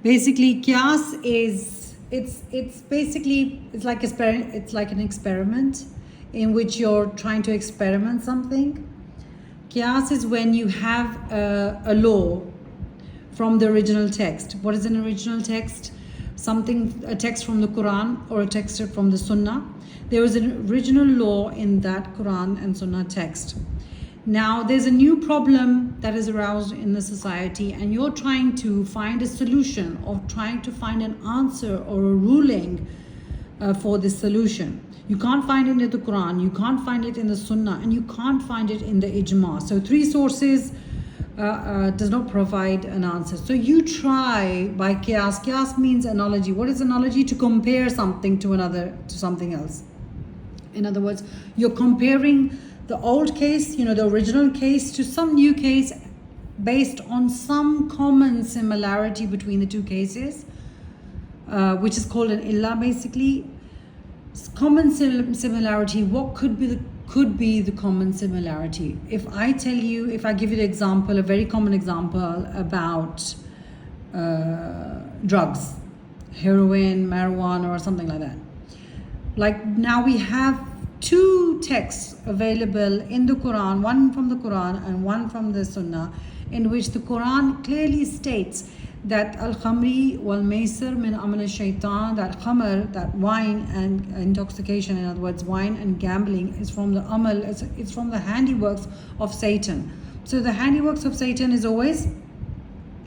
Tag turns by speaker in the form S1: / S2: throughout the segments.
S1: Basically, qiyas is it's basically it's like an experiment in which you're trying to experiment something. Qiyas is when you have a law from the original text. What is an original text? A text from the Quran or a text from the Sunnah. There is an original law in that Quran and Sunnah text. Now there's a new problem that is aroused in the society, and you're trying to find a solution or trying to find an answer or a ruling for this solution. You can't find it in the Quran, you can't find it in the Sunnah, and you can't find it in the Ijma. So three sources does not provide an answer. So you try by qiyas. Qiyas means analogy. What is analogy? To compare something to something else. In other words, you're comparing the old case, the original case, to some new case based on some common similarity between the two cases, which is called an illa. Basically, common similarity. What could be the common similarity? If I give you the example, a very common example about drugs, heroin, marijuana, or something like that. Like now we have two texts available in the Quran, one from the Quran and one from the Sunnah, in which the Quran clearly states that al-khamri wal-maisir min amal al-shaytan, that khamr, that wine and intoxication, in other words wine and gambling, is from the amal, it's from the handiworks of Satan. So the handiworks of Satan is always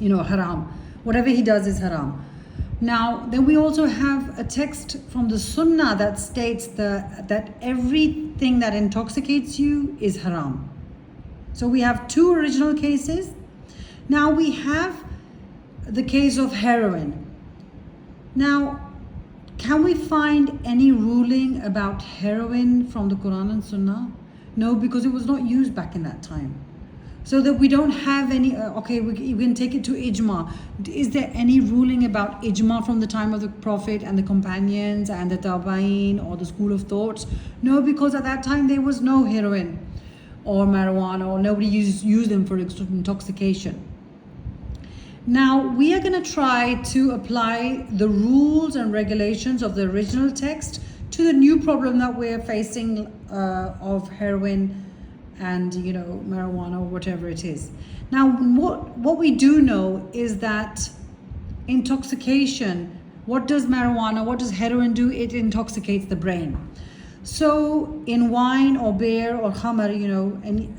S1: haram. Whatever he does is haram. Now, then we also have a text from the Sunnah that states that everything that intoxicates you is haram. So we have two original cases. Now we have the case of heroin. Now, can we find any ruling about heroin from the Quran and Sunnah? No, because it was not used back in that time. So that we don't have any, we can take it to ijma. Is there any ruling about ijma from the time of the Prophet and the companions and the tabain or the school of thoughts? No, because at that time there was no heroin or marijuana, or nobody used them for intoxication. Now we are going to try to apply the rules and regulations of the original text to the new problem that we're facing of heroin and marijuana or whatever it is. Now what we do know is that intoxication, what does heroin do? It intoxicates the brain. So in wine or beer or khamr,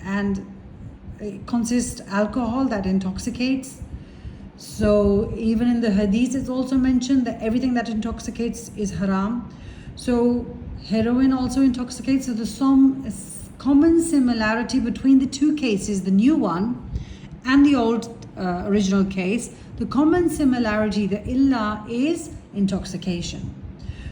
S1: and it consists alcohol that intoxicates. So even in the hadith it's also mentioned that everything that intoxicates is haram. So heroin also intoxicates. So there's some common similarity between the two cases, the new one and the old original case. The common similarity, the illa, is intoxication.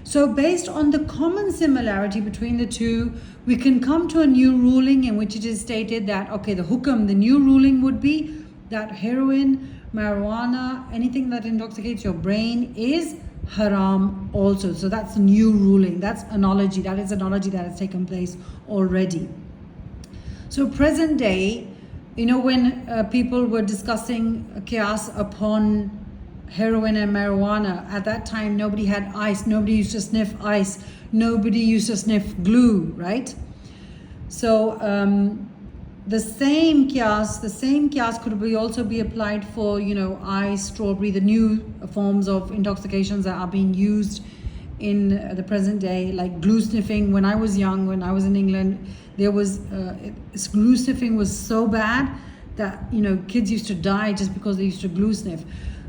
S1: So based on the common similarity between the two, we can come to a new ruling in which it is stated that, the hukam, the new ruling would be that heroin, marijuana, anything that intoxicates your brain is haram also. So that's a new ruling. That's analogy. That is analogy that has taken place already. So present day, when people were discussing qiyas upon heroin and marijuana, at that time nobody had ice, nobody used to sniff ice, nobody used to sniff glue, right? So the same qiyas could also be applied for ice, strawberry, the new forms of intoxications that are being used in the present day, like glue sniffing. When I was young, when I was in England, there was glue sniffing was so bad that kids used to die just because they used to glue sniff.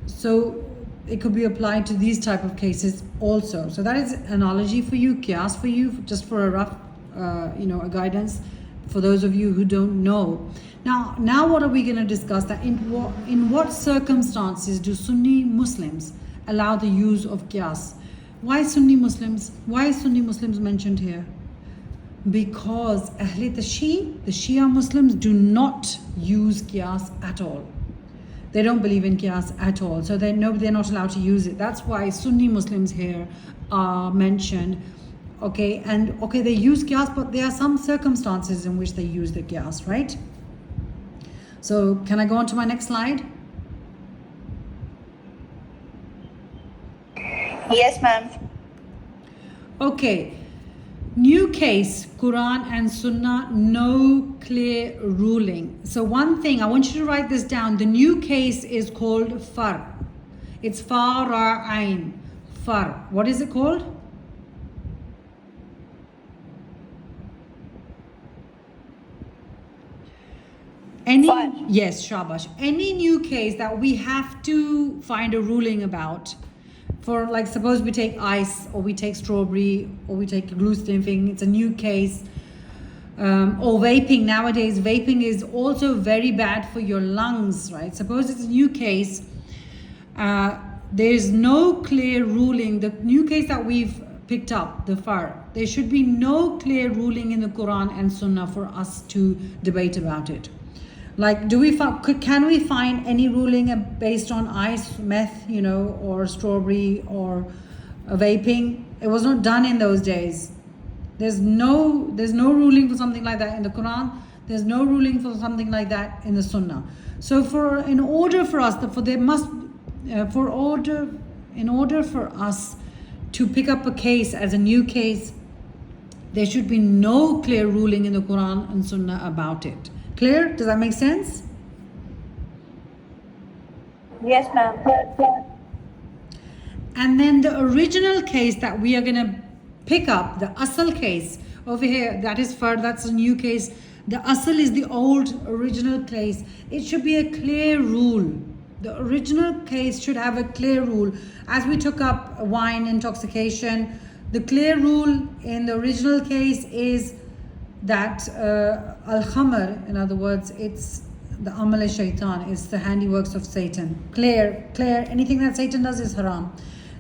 S1: So it could be applied to these type of cases also. So that is analogy for you, qiyas for you, just for a rough a guidance for those of you who don't know. Now what are we going to discuss? That in what circumstances do Sunni Muslims allow the use of qiyas? Why Sunni Muslims? Why is Sunni Muslims mentioned here? Because the Shia Muslims do not use qiyas at all. They don't believe in qiyas at all. So they're not allowed to use it. That's why Sunni Muslims here are mentioned. They use qiyas, but there are some circumstances in which they use the qiyas, right? So can I go on to my next slide?
S2: Yes, ma'am.
S1: Okay. New case, Quran and Sunnah, no clear ruling. So one thing, I want you to write this down. The new case is called far. It's far ra ain. Far. What is it called?
S2: Far.
S1: Yes, shabash. Any new case that we have to find a ruling about. For, like, suppose we take ice, or we take strawberry, or we take glue sniffing, it's a new case. Or vaping. Nowadays vaping is also very bad for your lungs, right? Suppose it's a new case, there's no clear ruling. The new case that we've picked up, the far, there should be no clear ruling in the Quran and Sunnah for us to debate about it. Like, can we find any ruling based on ice, meth, or strawberry, or vaping? It was not done in those days. There's no ruling for something like that in the Quran. There's no ruling for something like that in the Sunnah. So in order for us to pick up a case as a new case, there should be no clear ruling in the Quran and Sunnah about it. Clear? Does that make sense?
S2: Yes, ma'am.
S1: And then the original case that we are going to pick up, the asal case over here, that is far, that's a new case. The asal is the old original case. It should be a clear rule. The original case should have a clear rule. As we took up wine intoxication, the clear rule in the original case is that al-khamr, in other words, it's the amal shaitan, it's the handiworks of Satan. Clear. Anything that Satan does is haram.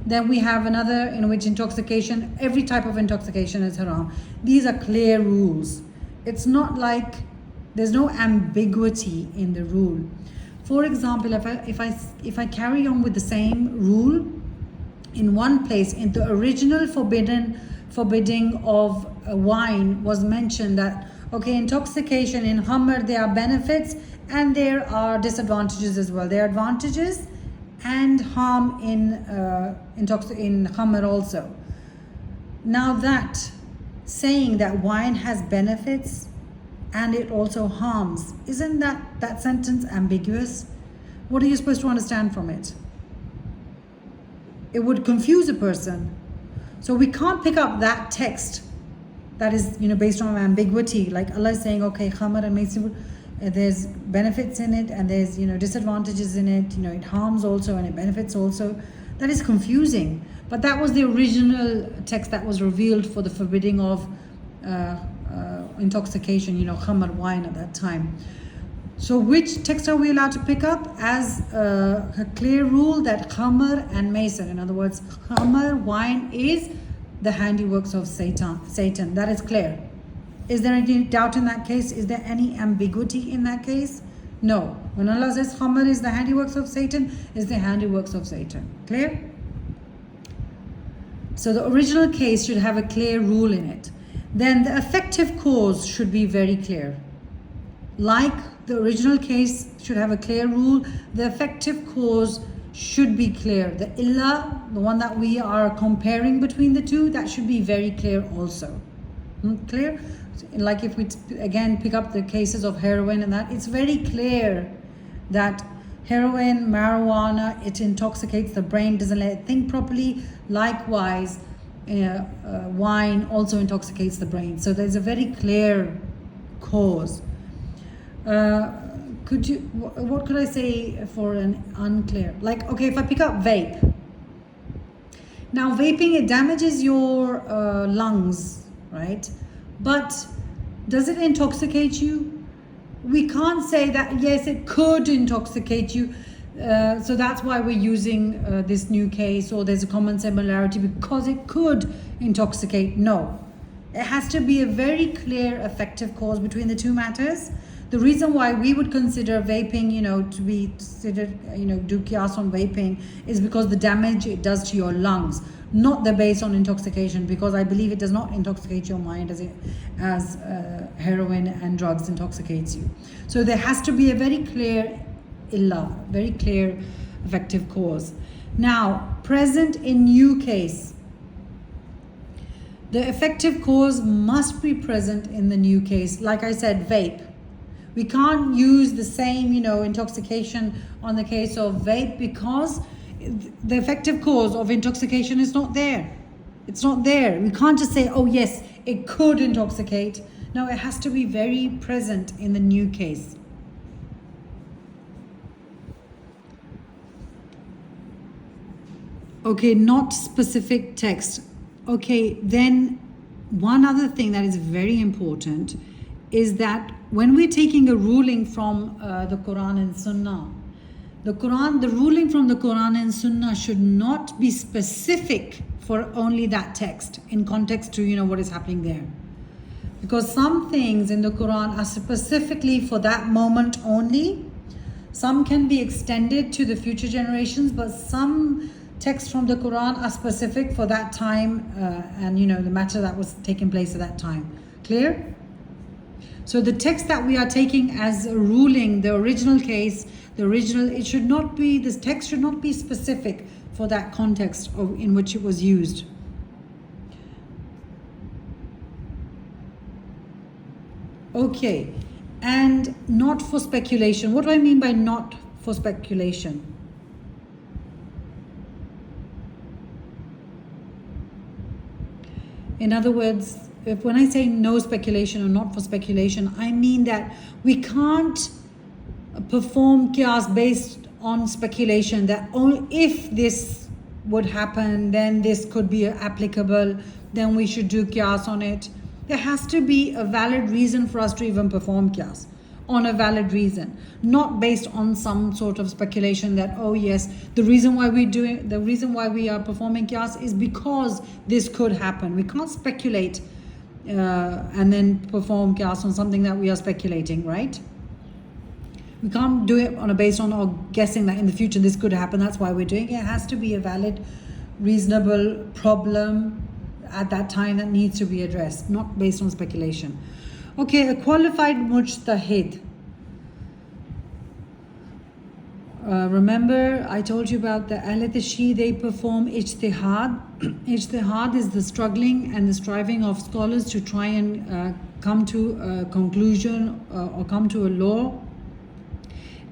S1: Then we have another in which intoxication, every type of intoxication is haram. These are clear rules. It's not like there's no ambiguity in the rule. For example, if I carry on with the same rule in one place, in the original forbidding of wine was mentioned that, okay, intoxication in khamr, there are benefits and there are disadvantages as well. There are advantages and harm in khamr also. Now that saying that wine has benefits and it also harms, isn't that sentence ambiguous? What are you supposed to understand from it? It would confuse a person. So we can't pick up that text that is based on ambiguity, like Allah is saying, okay, khamr and maisir, there's benefits in it and there's disadvantages in it, it harms also and it benefits also. That is confusing. But that was the original text that was revealed for the forbidding of intoxication, khamr, wine at that time. So which text are we allowed to pick up as a clear rule that khamr and maisir, in other words, khamr, wine, is the handiworks of Satan. That is clear. Is there any doubt in that case? Is there any ambiguity in that case? No. When Allah says khamr is the handiworks of Satan, is the handiworks of Satan. Clear? So the original case should have a clear rule in it. Then the effective cause should be very clear. Like the original case should have a clear rule, the effective cause should be clear. The illah, the one that we are comparing between the two, that should be very clear also. Clear? Like if we again pick up the cases of heroin and that, it's very clear that heroin, marijuana, it intoxicates the brain, doesn't let it think properly. Likewise, wine also intoxicates the brain. So there's a very clear cause. What could I say for an unclear? Like, okay, if I pick up vape. Now vaping, it damages your lungs, right? But does it intoxicate you? We can't say that, yes, it could intoxicate you. So that's why we're using this new case, or there's a common similarity, because it could intoxicate. No. It has to be a very clear, effective cause between the two matters. The reason why we would consider vaping, to be considered, do qiyas on vaping, is because the damage it does to your lungs, not the base on intoxication, because I believe it does not intoxicate your mind as heroin and drugs intoxicates you. So there has to be a very clear illah, very clear effective cause. Now, present in new case. The effective cause must be present in the new case. Like I said, vape. We can't use the same, intoxication on the case of vape because the effective cause of intoxication is not there. It's not there. We can't just say, oh yes, it could intoxicate. No, it has to be very present in the new case. Okay, not specific text. Okay, then one other thing that is very important is that when we're taking a ruling from the Quran and Sunnah, the ruling from the Quran and Sunnah should not be specific for only that text in context to what is happening there. Because some things in the Quran are specifically for that moment only. Some can be extended to the future generations, but some texts from the Quran are specific for that time and the matter that was taking place at that time. Clear? So the text that we are taking as a ruling, the original case, this text should not be specific for that context in which it was used. Okay, and not for speculation. What do I mean by not for speculation? In other words, when I say no speculation or not for speculation, I mean that we can't perform qiyas based on speculation that only if this would happen, then this could be applicable, then we should do qiyas on it. There has to be a valid reason for us to even perform qiyas, on a valid reason, not based on some sort of speculation that, oh yes, the reason why we are performing qiyas is because this could happen. We can't speculate and then perform qiyas on something that we are speculating, right? We can't do it based on or guessing that in the future this could happen, that's why we're doing it. It has to be a valid, reasonable problem at that time that needs to be addressed, not based on speculation. Okay, a qualified mujtahid. Remember, I told you about the Ahl Tashi, they perform ijtihad. Ijtihad is the struggling and the striving of scholars to try and come to a conclusion or come to a law.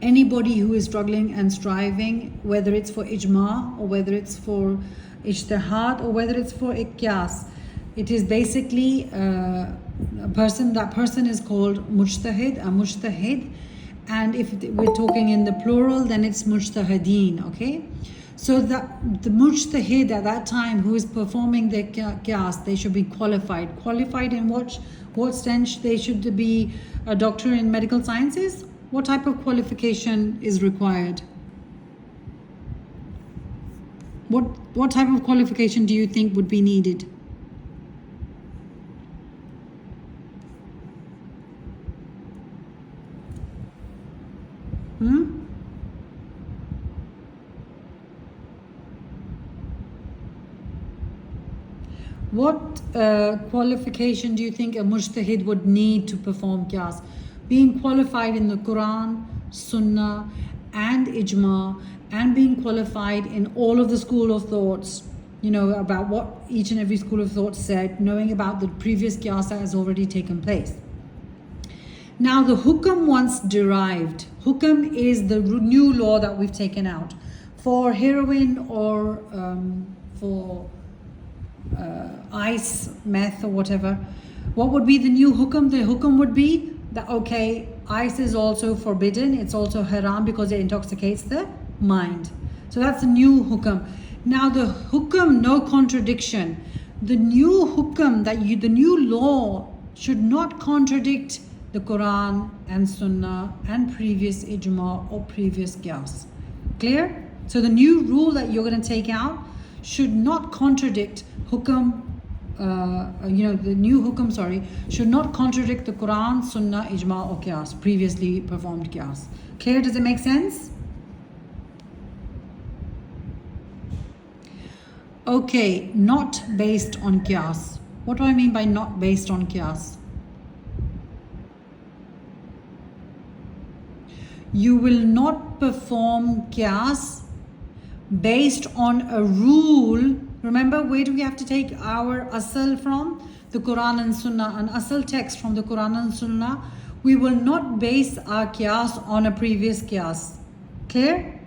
S1: Anybody who is struggling and striving, whether it's for ijma or whether it's for ijtihad or whether it's for qiyas, it is basically that person is called mujtahid, a mujtahid. And if we're talking in the plural, then it's mujtahideen, okay? So the mujtahid at that time who is performing the qiyas, they should be qualified. Qualified in what sense? They should be a doctor in medical sciences? What type of qualification is required? What type of qualification do you think would be needed? What qualification do you think a mujtahid would need to perform qiyas? Being qualified in the Quran, Sunnah and Ijma, and being qualified in all of the school of thoughts, about what each and every school of thought said, knowing about the previous qiyas that has already taken place. Now the hukam once derived, hukam is the new law that we've taken out. For heroin or for ice, meth or whatever, what would be the new hukam? The hukam would be that, okay, ice is also forbidden, it's also haram because it intoxicates the mind. So that's the new hukam. Now the hukam, no contradiction. The new hukam, the new law should not contradict the Quran and Sunnah and previous ijma or previous qiyas. Clear? So the new rule that you're going to take out should not contradict hukam, the new hukam, should not contradict the Quran, Sunnah, ijma or qiyas, previously performed qiyas. Clear? Does it make sense? Okay, not based on qiyas. What do I mean by not based on qiyas? You will not perform qiyas based on a rule. Remember, where do we have to take our asal from? The Quran and Sunnah, an asal text from the Quran and Sunnah. We will not base our qiyas on a previous qiyas. Clear?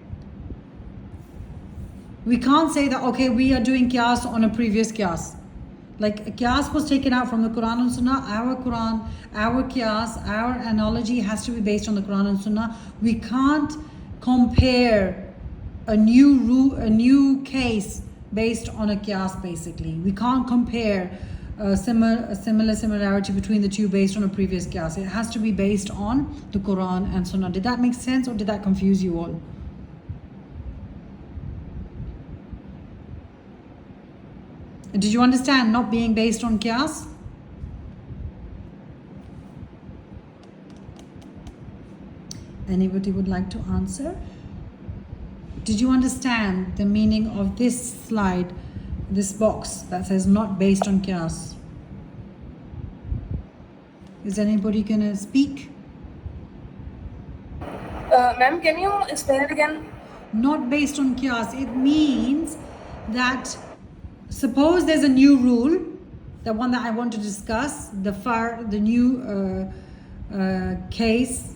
S1: We can't say that, okay, we are doing qiyas on a previous qiyas. Like a qiyas was taken out from the Quran and Sunnah, our Quran, our qiyas, our analogy has to be based on the Quran and Sunnah. We can't compare a new case based on a qiyas basically. We can't compare a similarity between the two based on a previous qiyas. It has to be based on the Quran and Sunnah. Did that make sense or did that confuse you all? Did you understand not being based on qiyas? Anybody would like to answer? Did you understand the meaning of this slide, this box that says not based on qiyas? Is anybody gonna speak?
S3: Ma'am, can you explain it again?
S1: Not based on qiyas. It means that suppose there's a new rule, the one that I want to discuss, the new case.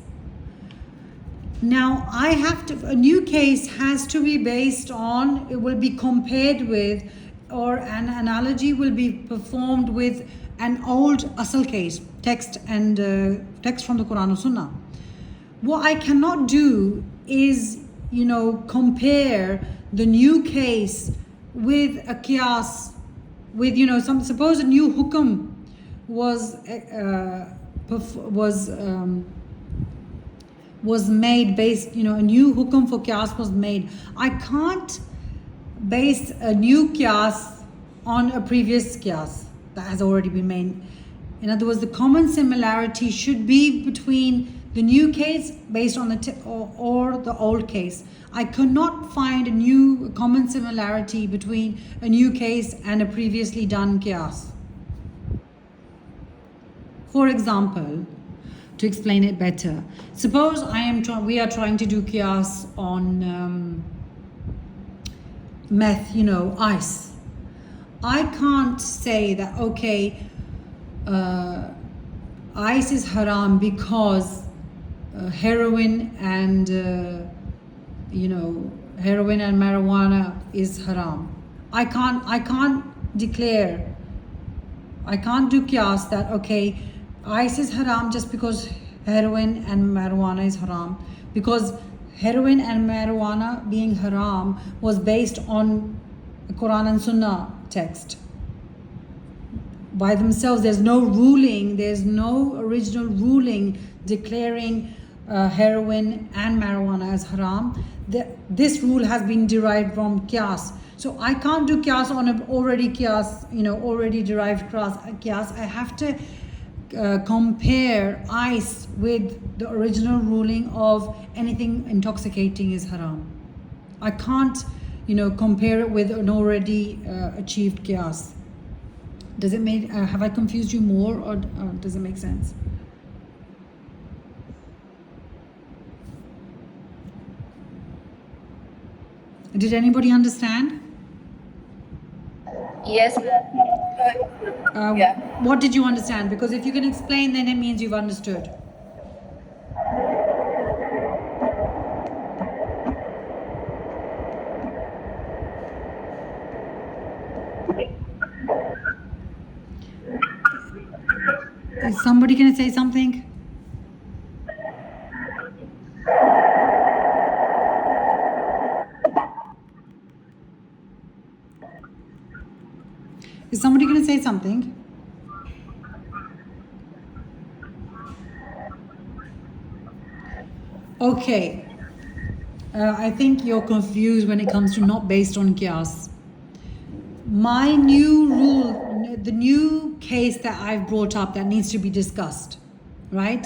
S1: Now a new case has to be based on, it will be compared with, or an analogy will be performed with an old asal case, text from the Quran or Sunnah. What I cannot do is, compare the new case with a qiyas, with suppose a new hukum was made based, a new hukum for qiyas was made. I can't base a new qiyas on a previous qiyas that has already been made. In other words, the common similarity should be between the new case based on or the old case. I could not find a common similarity between a new case and a previously done qiyas. For example, to explain it better, suppose we are trying to do qiyas on meth, ice. I can't say that, okay, ice is haram because heroin and marijuana is haram. I can't do qiyas that, okay, ice is haram just because heroin and marijuana is haram, because heroin and marijuana being haram was based on the Quran and Sunnah text. By themselves, there's no original ruling declaring heroin and marijuana as haram. This rule has been derived from qiyas. So I can't do qiyas on an already derived qiyas. I have to compare ice with the original ruling of anything intoxicating is haram. I can't, compare it with an already achieved qiyas. Does it make? Have I confused you more, or does it make sense? Did anybody understand?
S2: Yes, ma'am.
S3: Yeah.
S1: What did you understand? Because if you can explain, then it means you've understood. Is somebody going to say something? Is somebody going to say something? Okay. I think you're confused when it comes to not based on qiyas. My new rule, the new case that I've brought up that needs to be discussed, right?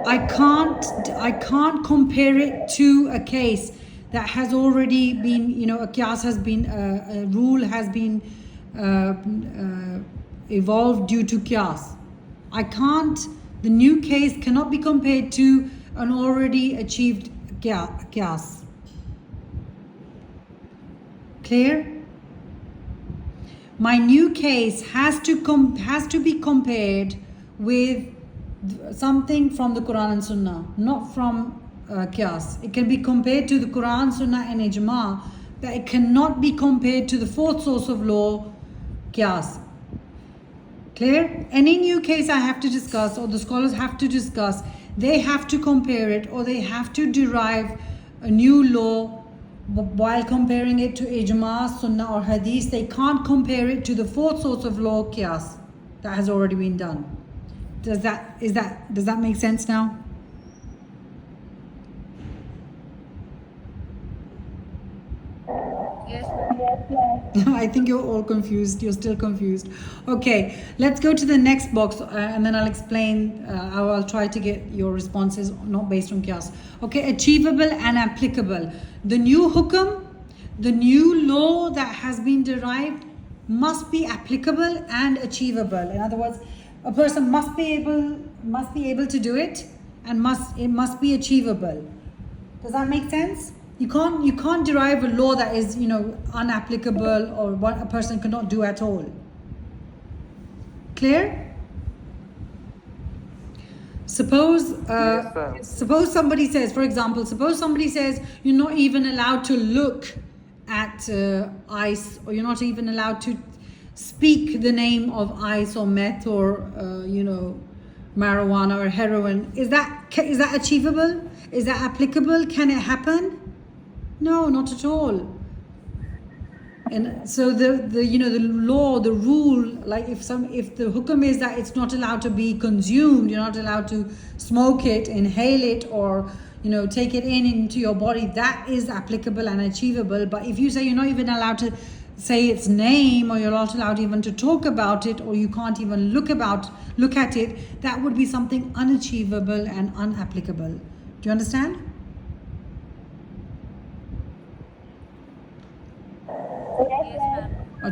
S1: I can't compare it to a case that has already been, a qiyas has been, a rule has been evolved due to qiyas. The new case cannot be compared to an already achieved qiyas. Clear? My new case has to be compared with something from the Quran and Sunnah, not from Qiyas. It can be compared to the Quran, Sunnah and Ijma, but it cannot be compared to the fourth source of law, Qiyas. Clear? Any new case I have to discuss, or the scholars have to discuss, they have to compare it, or they have to derive a new law while comparing it to Ijma, Sunnah or Hadith. They can't compare it to the fourth source of law, Qiyas. That has already been done. Does that make sense now?
S2: Yes, ma'am.
S1: I think you're all confused. You're still confused. Okay, let's go to the next box and then I'll explain. I'll try to get your responses not based on Qiyas. Okay, achievable and applicable. The new hukum, the new law that has been derived must be applicable and achievable. In other words, a person must be able to do it, and it must be achievable. Does that make sense? You can't derive a law that is, unapplicable or what a person cannot do at all. Clear? Suppose somebody says, for example, you're not even allowed to look at ice, or you're not even allowed to speak the name of ice or meth or marijuana or heroin. Is that achievable? Is that applicable? Can it happen? No, not at all. And so the law, the rule, like if the hukum is that it's not allowed to be consumed, you're not allowed to smoke it, inhale it, or take it into your body, that is applicable and achievable. But if you say you're not even allowed to say its name, or you're not allowed even to talk about it, or you can't even look at it, that would be something unachievable and unapplicable. Do you understand?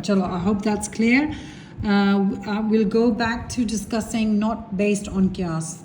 S1: Chalo, I hope that's clear. We'll go back to discussing not based on Qiyas.